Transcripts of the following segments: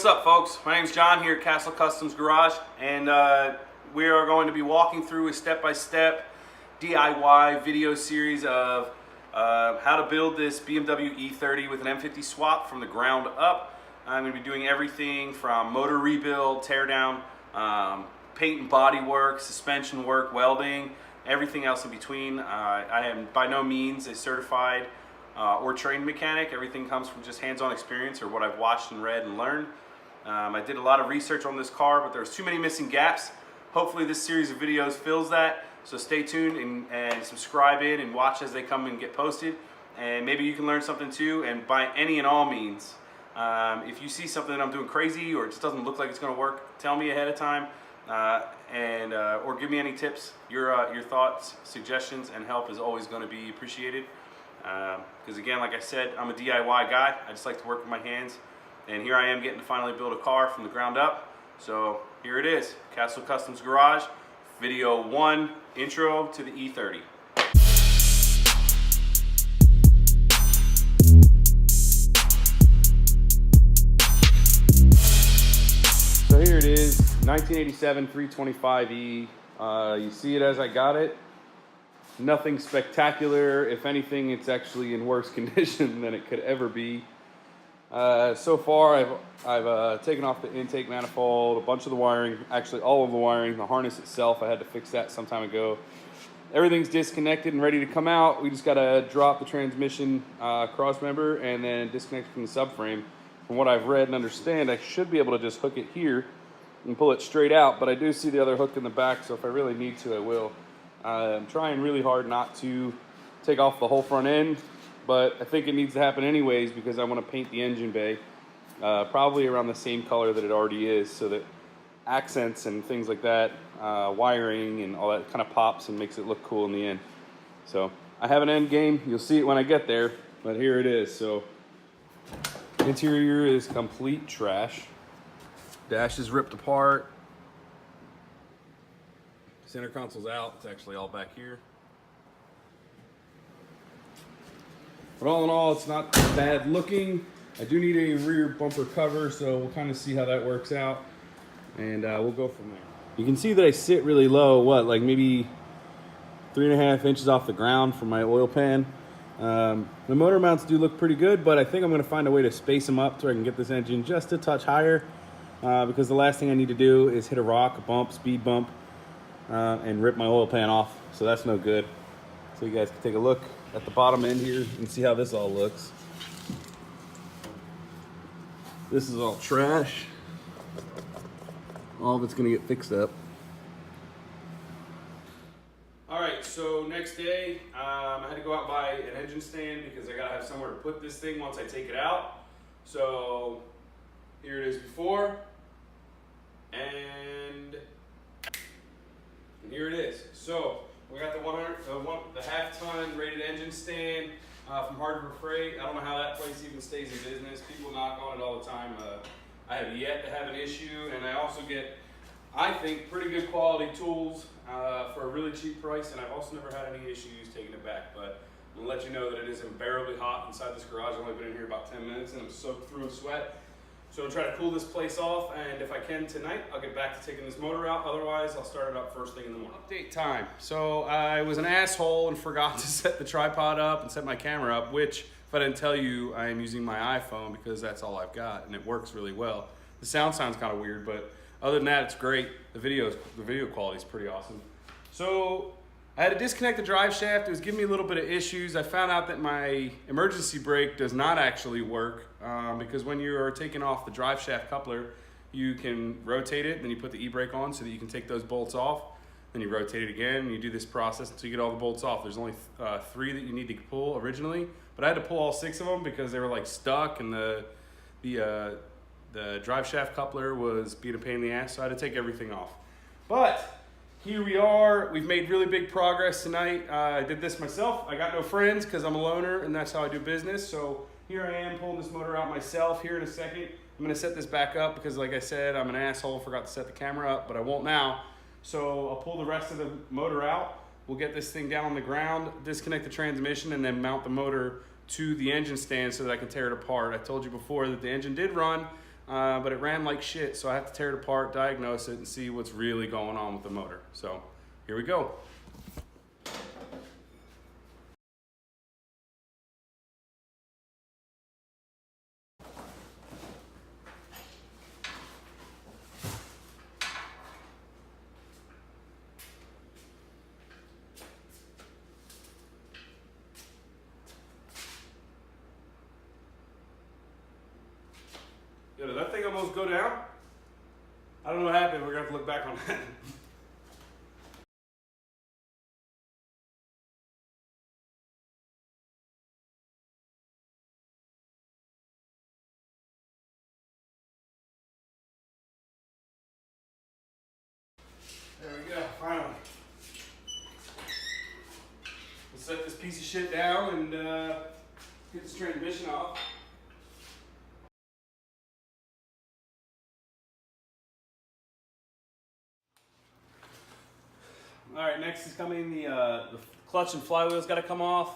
what's up, folks? My name's John here at Castle Customs Garage, and we are going to be walking through a step-by-step DIY video series of how to build this BMW E30 with an M50 swap from the ground up. I'm going to be doing everything from motor rebuild, teardown, paint and body work, suspension work, welding, everything else in between. I am by no means a certified or trained mechanic. Everything comes from just hands-on experience or what I've watched and read and learned. I did a lot of research on this car, but there's too many missing gaps. Hopefully this series of videos fills that, so stay tuned and subscribe in and watch as they come and get posted, and maybe you can learn something too. And by any and all means, if you see something that I'm doing crazy or it just doesn't look like it's going to work, tell me ahead of time, or give me any tips. Your thoughts, suggestions, and help is always going to be appreciated. Because again, like I said, I'm a DIY guy. I just like to work with my hands, and here I am getting to finally build a car from the ground up. So here it is, Castle Customs Garage, video 1, intro to the E30. So here it is, 1987 325e. You see it as I got it. Nothing spectacular. If anything, it's actually in worse condition than it could ever be. So far, I've taken off the intake manifold, a bunch of the wiring, actually all of the wiring, the harness itself. I had to fix that some time ago. Everything's disconnected and ready to come out. We just got to drop the transmission cross member and then disconnect it from the subframe. From what I've read and understand, I should be able to just hook it here and pull it straight out, but I do see the other hook in the back, so if I really need to, I will. I'm trying really hard not to take off the whole front end, but I think it needs to happen anyways because I want to paint the engine bay probably around the same color that it already is, so that accents and things like that, wiring and all that kind of pops and makes it look cool in the end. So I have an end game. You'll see it when I get there, but here it is. So interior is complete trash. Dash is ripped apart. Center console's out. It's actually all back here. But all in all, it's not bad looking. I do need a rear bumper cover, so we'll kind of see how that works out, and we'll go from there. You can see that I sit really low, like maybe 3.5 inches off the ground from my oil pan. The motor mounts do look pretty good, but I think I'm going to find a way to space them up so I can get this engine just a touch higher, because the last thing I need to do is hit a rock, a bump, speed bump, and rip my oil pan off, so that's no good. So you guys can take a look at the bottom end here and see how this all looks. This is all trash. All of it's gonna get fixed up. All right, so next day, I had to go out and buy an engine stand because I gotta have somewhere to put this thing once I take it out. So here it is before, and here it is. So we got the half-ton rated engine stand from Hardware Freight. I don't know how that place even stays in business. People knock on it all the time. I have yet to have an issue, and I also get, I think, pretty good quality tools for a really cheap price, and I've also never had any issues taking it back. But I'm gonna let you know that it is unbearably hot inside this garage. I've only been in here about 10 minutes, and I'm soaked through in sweat. So I'll try to cool this place off, and if I can tonight, I'll get back to taking this motor out. Otherwise, I'll start it up first thing in the morning. Update time. So I was an asshole and forgot to set the tripod up and set my camera up, which, if I didn't tell you, I am using my iPhone because that's all I've got, and it works really well. The sound sounds kind of weird, but other than that, it's great. The video quality is pretty awesome. So I had to disconnect the drive shaft. It was giving me a little bit of issues. I found out that my emergency brake does not actually work because when you are taking off the drive shaft coupler, you can rotate it, then you put the e-brake on so that you can take those bolts off. Then you rotate it again, and you do this process until you get all the bolts off. There's only 3 that you need to pull originally, but I had to pull all 6 of them because they were like stuck, and the drive shaft coupler was being a pain in the ass, so I had to take everything off. But here we are. We've made really big progress tonight. I did this myself. I got no friends because I'm a loner, and that's how I do business. So here I am pulling this motor out myself. Here in a second, I'm going to set this back up because, like I said, I'm an asshole. Forgot to set the camera up, but I won't now. So I'll pull the rest of the motor out. We'll get this thing down on the ground, disconnect the transmission, and then mount the motor to the engine stand so that I can tear it apart. I told you before that the engine did run. but it ran like shit, so I have to tear it apart, diagnose it, and see what's really going on with the motor. So here we go. Yo, did that thing almost go down? I don't know what happened. We're going to have to look back on that. There we go, finally. We'll set this piece of shit down and get this transmission off. All right, next is coming the clutch and flywheel's got to come off.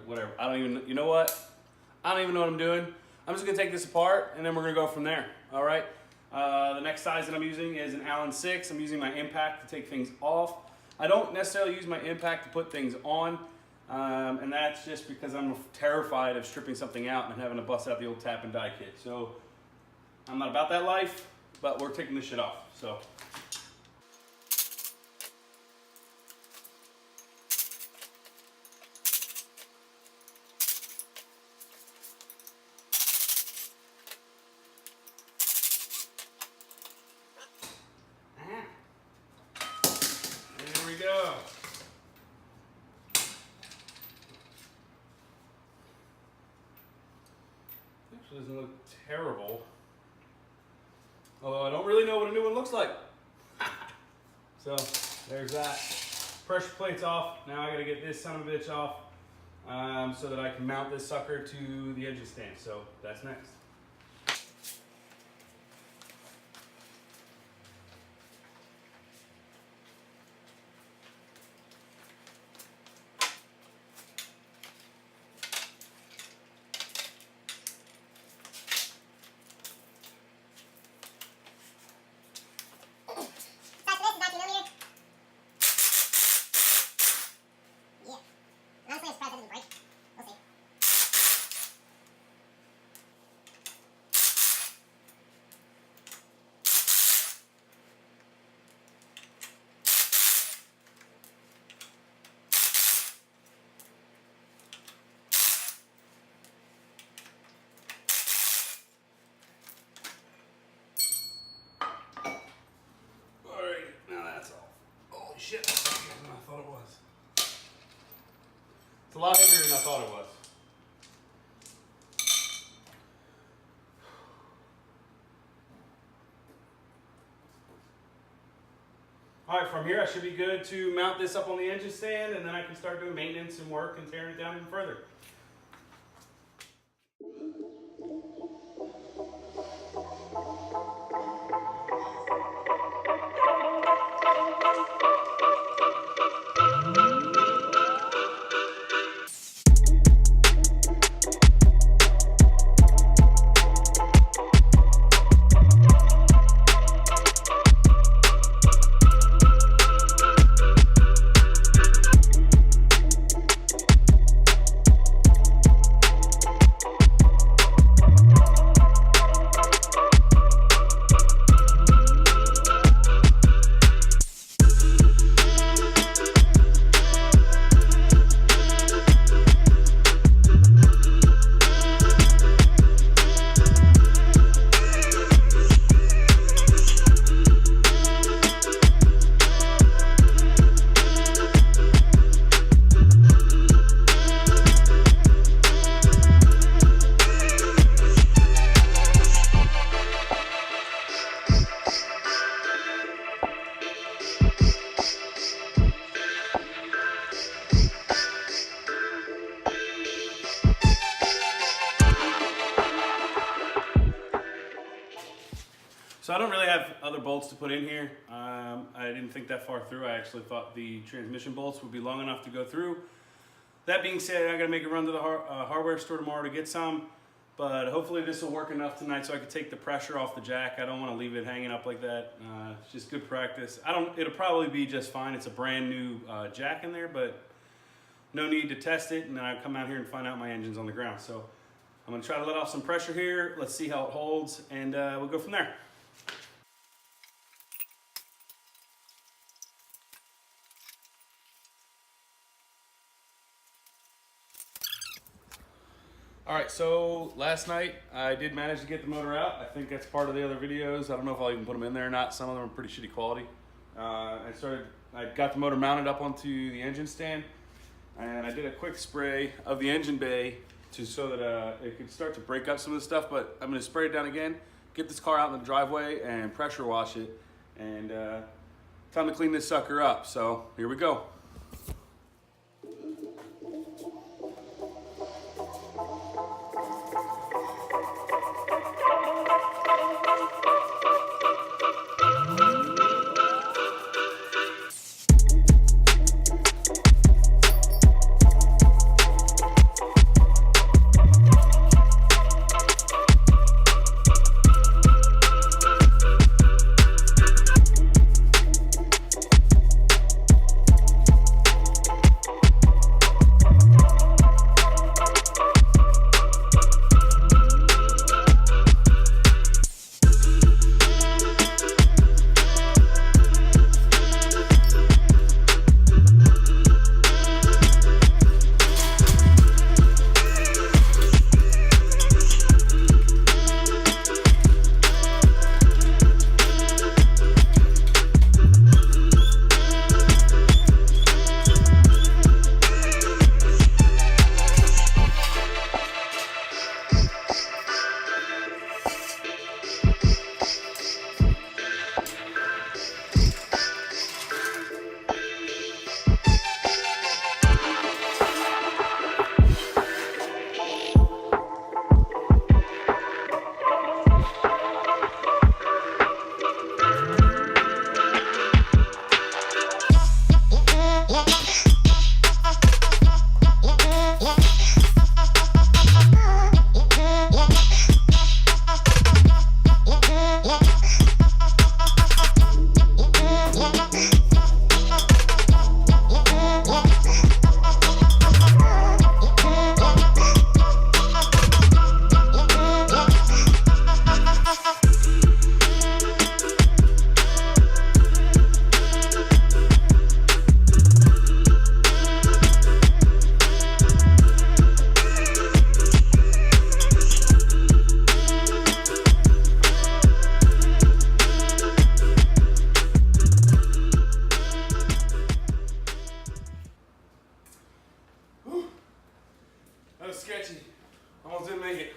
Whatever. I don't even. You know what? I don't even know what I'm doing. I'm just gonna take this apart and then we're gonna go from there. All right. The next size that I'm using is an Allen 6. I'm using my impact to take things off. I don't necessarily use my impact to put things on, and that's just because I'm terrified of stripping something out and having to bust out the old tap and die kit. So I'm not about that life, but we're taking this shit off. So. There we go. Actually doesn't look terrible. Although I don't really know what a new one looks like. So there's that. Pressure plate's off. Now I gotta get this son of a bitch off so that I can mount this sucker to the engine stand. So that's next. Shit, that's heavier than I thought it was. It's a lot heavier than I thought it was. All right, from here I should be good to mount this up on the engine stand, and then I can start doing maintenance and work and tearing it down even further. So I don't really have other bolts to put in here. I didn't think that far through. I actually thought the transmission bolts would be long enough to go through. That being said, I gotta make a run to the hardware store tomorrow to get some. But hopefully this will work enough tonight so I can take the pressure off the jack. I don't want to leave it hanging up like that. It's just good practice. It'll probably be just fine. It's a brand new jack in there, but no need to test it. And then I come out here and find out my engine's on the ground. So I'm gonna try to let off some pressure here. Let's see how it holds, and we'll go from there. All right, so last night I did manage to get the motor out. I think that's part of the other videos. I don't know if I'll even put them in there or not. Some of them are pretty shitty quality. I got the motor mounted up onto the engine stand, and I did a quick spray of the engine bay so that it could start to break up some of the stuff, but I'm gonna spray it down again, get this car out in the driveway and pressure wash it, and time to clean this sucker up. So here we go. That was sketchy. Almost didn't make it.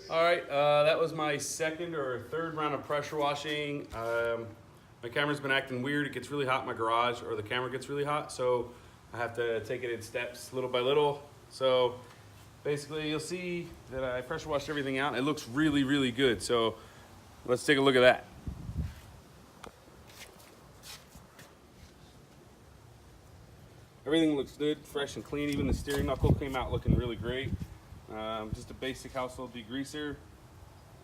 All right, that was my second or third round of pressure washing. My camera's been acting weird. It gets really hot in my garage, or the camera gets really hot, so I have to take it in steps little by little. So basically you'll see that I pressure washed everything out. It looks really, really good. So let's take a look at that. Everything looks good, fresh and clean. Even the steering knuckle came out looking really great. Just a basic household degreaser,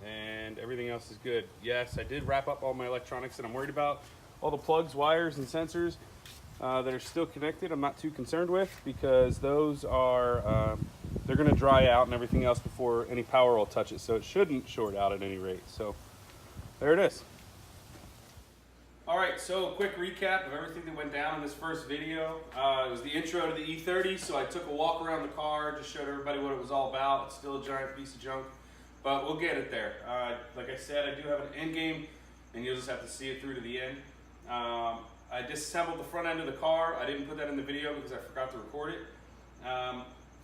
and everything else is good. Yes, I did wrap up all my electronics that I'm worried about. All the plugs, wires, and sensors. that are still connected, I'm not too concerned with, because those are, they're going to dry out and everything else before any power will touch it, so it shouldn't short out at any rate. So there it is. Alright, so a quick recap of everything that went down in this first video. It was the intro to the E30, so I took a walk around the car, just showed everybody what it was all about. It's still a giant piece of junk, but we'll get it there. Like I said, I do have an end game, and you'll just have to see it through to the end. I disassembled the front end of the car. I didn't put that in the video because I forgot to record it.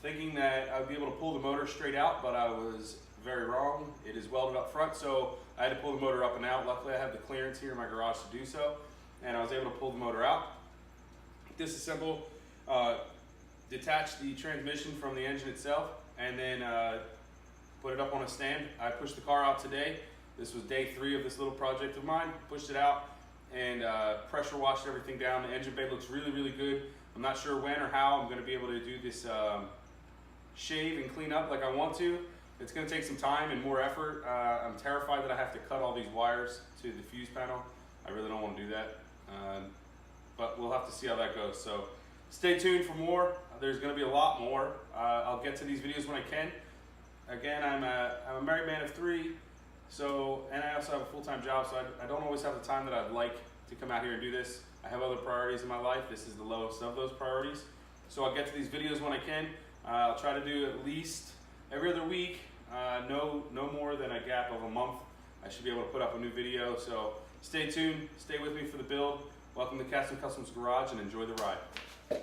Thinking that I would be able to pull the motor straight out, but I was very wrong. It is welded up front, so I had to pull the motor up and out. Luckily, I have the clearance here in my garage to do so, and I was able to pull the motor out, disassemble, detach the transmission from the engine itself, and then put it up on a stand. I pushed the car out today. This was day 3 of this little project of mine. Pushed it out and pressure washed everything down. The engine bay looks really, really good. I'm not sure when or how I'm going to be able to do this shave and clean up like I want to. It's going to take some time and more effort. I'm terrified that I have to cut all these wires to the fuse panel. I really don't want to do that, but we'll have to see how that goes. So stay tuned for more. There's going to be a lot more. I'll get to these videos when I can. Again, I'm a married man of 3, and I also have a full-time job, so I don't always have the time that I'd like to come out here and do this. I have other priorities in my life. This is the lowest of those priorities. So I'll get to these videos when I can. I'll try to do at least every other week, no more than a gap of a month. I should be able to put up a new video, so stay tuned, stay with me for the build. Welcome to Custom Customs Garage, and enjoy the ride.